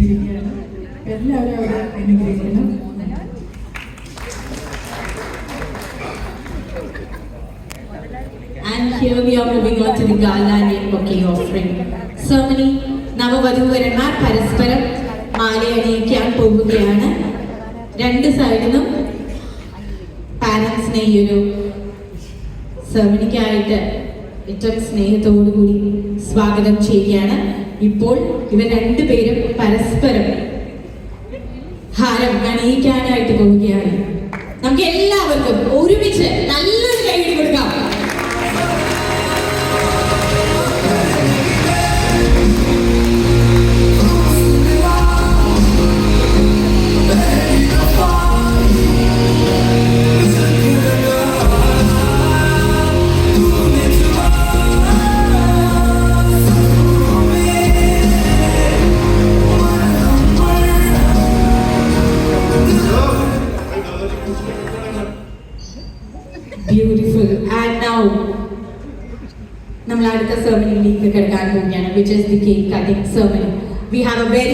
എത്തിയിരിക്കുകയാണ്. എല്ലാവരും അവിടെ അനുഗ്രഹിക്കണം. And here we are moving on to the gala and bouquet offering ceremony. നവവധൂവരന്മാർ പരസ്പരം മാലയണിയിക്കാൻ പോവുകയാണ്. രണ്ട് സൈഡിലും പാരൻസിനെ ഈ ഒരു സെറമണിക്കായിട്ട് ഏറ്റവും സ്നേഹത്തോടുകൂടി സ്വാഗതം ചെയ്യുകയാണ്. ഇപ്പോൾ ഇവർ രണ്ടുപേരും പരസ്പരം ഹാരം അണിയിക്കാനായിട്ട് പോവുകയാണ്. നമുക്ക് എല്ലാവർക്കും ഒരുമിച്ച് നല്ലൊരു കൈയ്യടി കൊടുക്കാം. Beautiful. And now നമ്മൾ അടുത്ത സെറമണിയിലേക്ക് കിടക്കാൻ പോവുകയാണ്, which is the cake cutting ceremony. We have a very